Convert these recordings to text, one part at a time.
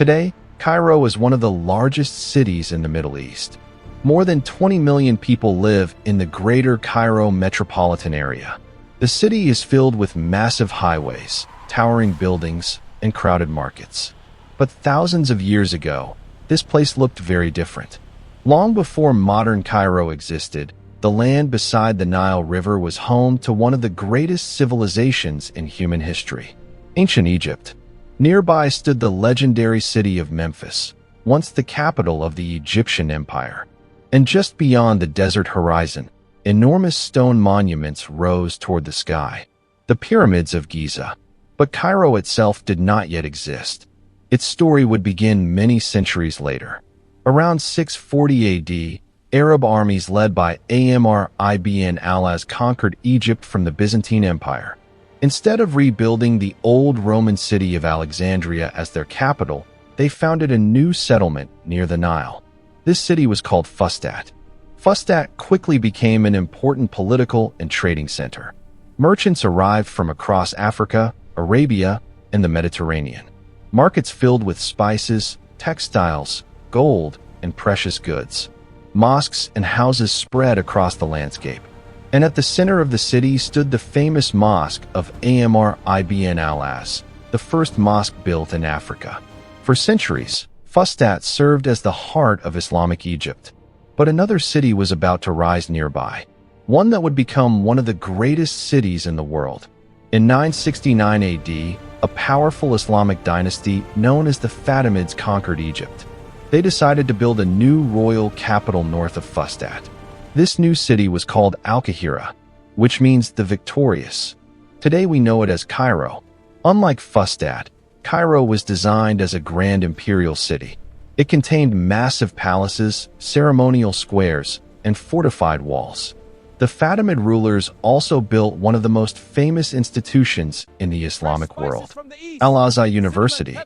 Today, Cairo is one of the largest cities in the Middle East. More than 20 million people live in the greater Cairo metropolitan area. The city is filled with massive highways, towering buildings, and crowded markets. But thousands of years ago, this place looked very different. Long before modern Cairo existed, the land beside the Nile River was home to one of the greatest civilizations in human history, ancient Egypt. Nearby stood the legendary city of Memphis, once the capital of the Egyptian Empire. And just beyond the desert horizon, enormous stone monuments rose toward the sky, the Pyramids of Giza. But Cairo itself did not yet exist. Its story would begin many centuries later. Around 640 AD, Arab armies led by Amr ibn al-As conquered Egypt from the Byzantine Empire. Instead of rebuilding the old Roman city of Alexandria as their capital, they founded a new settlement near the Nile. This city was called Fustat. Fustat quickly became an important political and trading center. Merchants arrived from across Africa, Arabia, and the Mediterranean. Markets filled with spices, textiles, gold, and precious goods. Mosques and houses spread across the landscape. And at the center of the city stood the famous mosque of Amr ibn al-As, the first mosque built in Africa. For centuries, Fustat served as the heart of Islamic Egypt. But another city was about to rise nearby, one that would become one of the greatest cities in the world. In 969 AD, a powerful Islamic dynasty known as the Fatimids conquered Egypt. They decided to build a new royal capital north of Fustat. This new city was called Al-Qahira, which means the victorious. Today we know it as Cairo. Unlike Fustat, Cairo was designed as a grand imperial city. It contained massive palaces, ceremonial squares, and fortified walls. The Fatimid rulers also built one of the most famous institutions in the Islamic world, Al-Azhar University.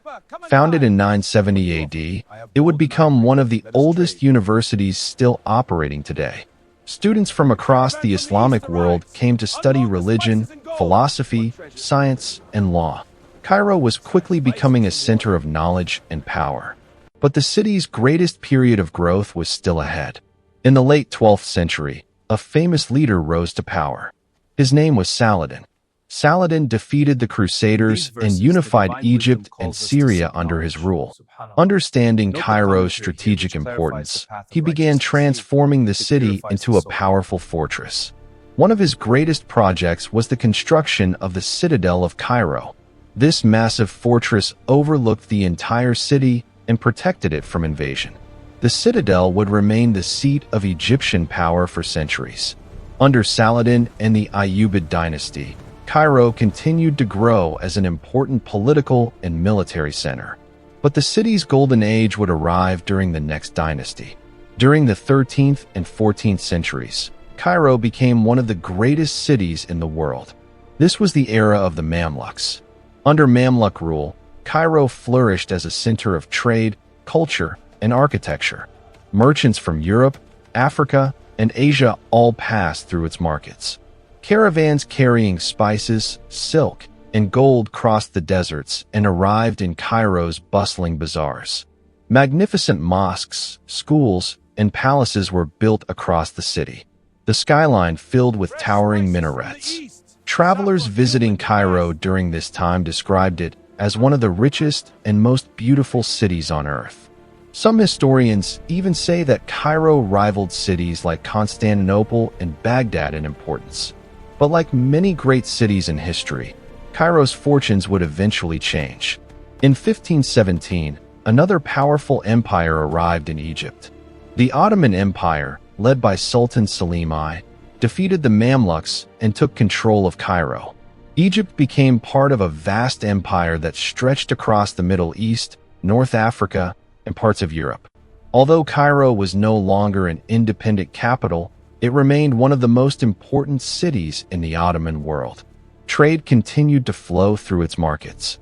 Founded in 970 AD, it would become one of the oldest universities still operating today. Students from across the Islamic world came to study religion, philosophy, science, and law. Cairo was quickly becoming a center of knowledge and power. But the city's greatest period of growth was still ahead. In the late 12th century, a famous leader rose to power. His name was Saladin. Saladin defeated the Crusaders and unified Egypt and Syria under his rule. Understanding Cairo's strategic importance, he began transforming the city into a powerful fortress. One of his greatest projects was the construction of the Citadel of Cairo. This massive fortress overlooked the entire city and protected it from invasion. The citadel would remain the seat of Egyptian power for centuries. Under Saladin and the Ayyubid dynasty, Cairo continued to grow as an important political and military center. But the city's golden age would arrive during the next dynasty. During the 13th and 14th centuries, Cairo became one of the greatest cities in the world. This was the era of the Mamluks. Under Mamluk rule, Cairo flourished as a center of trade, culture, and architecture. Merchants from Europe, Africa, and Asia all passed through its markets. Caravans carrying spices, silk, and gold crossed the deserts and arrived in Cairo's bustling bazaars. Magnificent mosques, schools, and palaces were built across the city, the skyline filled with towering minarets. Travelers visiting Cairo during this time described it as one of the richest and most beautiful cities on earth. Some historians even say that Cairo rivaled cities like Constantinople and Baghdad in importance. But like many great cities in history, Cairo's fortunes would eventually change. In 1517, another powerful empire arrived in Egypt. The Ottoman Empire, led by Sultan Selim I, defeated the Mamluks and took control of Cairo. Egypt became part of a vast empire that stretched across the Middle East, North Africa, and parts of Europe. Although Cairo was no longer an independent capital, it remained one of the most important cities in the Ottoman world. Trade continued to flow through its markets.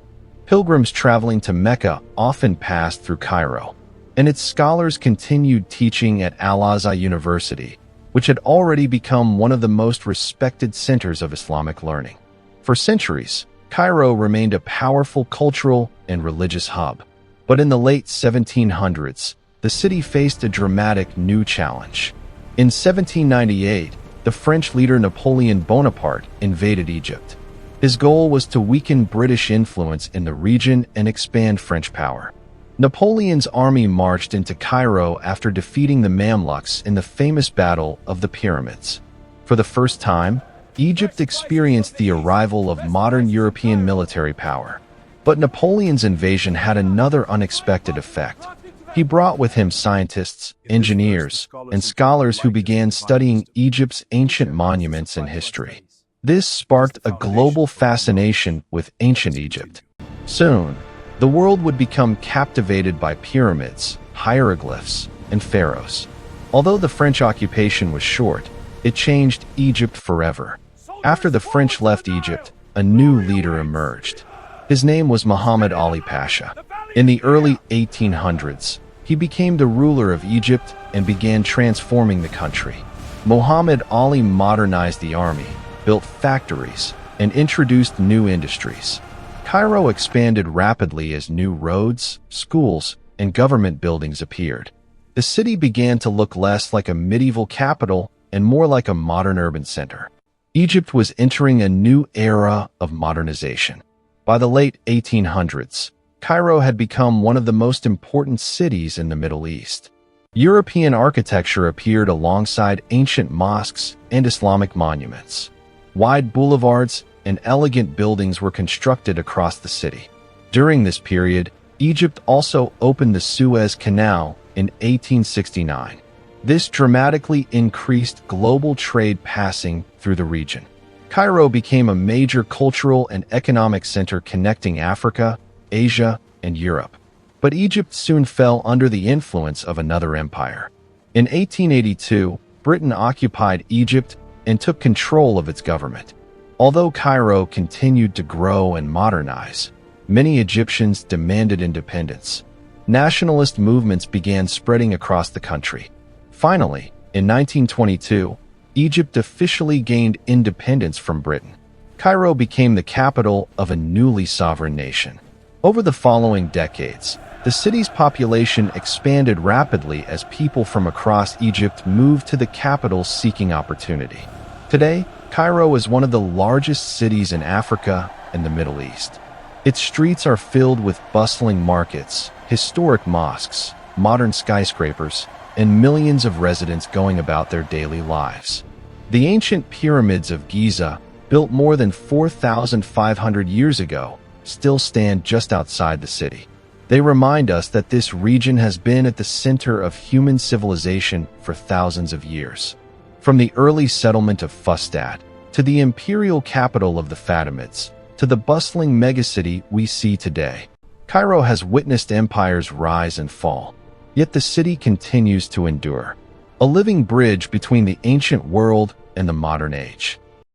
Pilgrims traveling to Mecca often passed through Cairo, and its scholars continued teaching at Al-Azhar University, which had already become one of the most respected centers of Islamic learning. For centuries, Cairo remained a powerful cultural and religious hub. But in the late 1700s, the city faced a dramatic new challenge. In 1798, the French leader Napoleon Bonaparte invaded Egypt. His goal was to weaken British influence in the region and expand French power. Napoleon's army marched into Cairo after defeating the Mamluks in the famous Battle of the Pyramids. For the first time, Egypt experienced the arrival of modern European military power. But Napoleon's invasion had another unexpected effect. He brought with him scientists, engineers, and scholars who began studying Egypt's ancient monuments and history. This sparked a global fascination with ancient Egypt. Soon, the world would become captivated by pyramids, hieroglyphs, and pharaohs. Although the French occupation was short, it changed Egypt forever. After the French left Egypt, a new leader emerged. His name was Muhammad Ali Pasha. In the early 1800s, he became the ruler of Egypt and began transforming the country. Muhammad Ali modernized the army, built factories, and introduced new industries. Cairo expanded rapidly as new roads, schools, and government buildings appeared. The city began to look less like a medieval capital and more like a modern urban center. Egypt was entering a new era of modernization. By the late 1800s, Cairo had become one of the most important cities in the Middle East. European architecture appeared alongside ancient mosques and Islamic monuments. Wide boulevards and elegant buildings were constructed across the city. During this period, Egypt also opened the Suez Canal in 1869. This dramatically increased global trade passing through the region. Cairo became a major cultural and economic center connecting Africa, Asia, and Europe. But Egypt soon fell under the influence of another empire. In 1882, Britain occupied Egypt and took control of its government. Although Cairo continued to grow and modernize, many Egyptians demanded independence. Nationalist movements began spreading across the country. Finally, in 1922, Egypt officially gained independence from Britain. Cairo became the capital of a newly sovereign nation. Over the following decades, the city's population expanded rapidly as people from across Egypt moved to the capital seeking opportunity. Today, Cairo is one of the largest cities in Africa and the Middle East. Its streets are filled with bustling markets, historic mosques, modern skyscrapers, and millions of residents going about their daily lives. The ancient Pyramids of Giza, built more than 4,500 years ago, still stand just outside the city. They remind us that this region has been at the center of human civilization for thousands of years. From the early settlement of Fustat, to the imperial capital of the Fatimids, to the bustling megacity we see today, Cairo has witnessed empires rise and fall. Yet the city continues to endure, a living bridge between the ancient world and the modern age.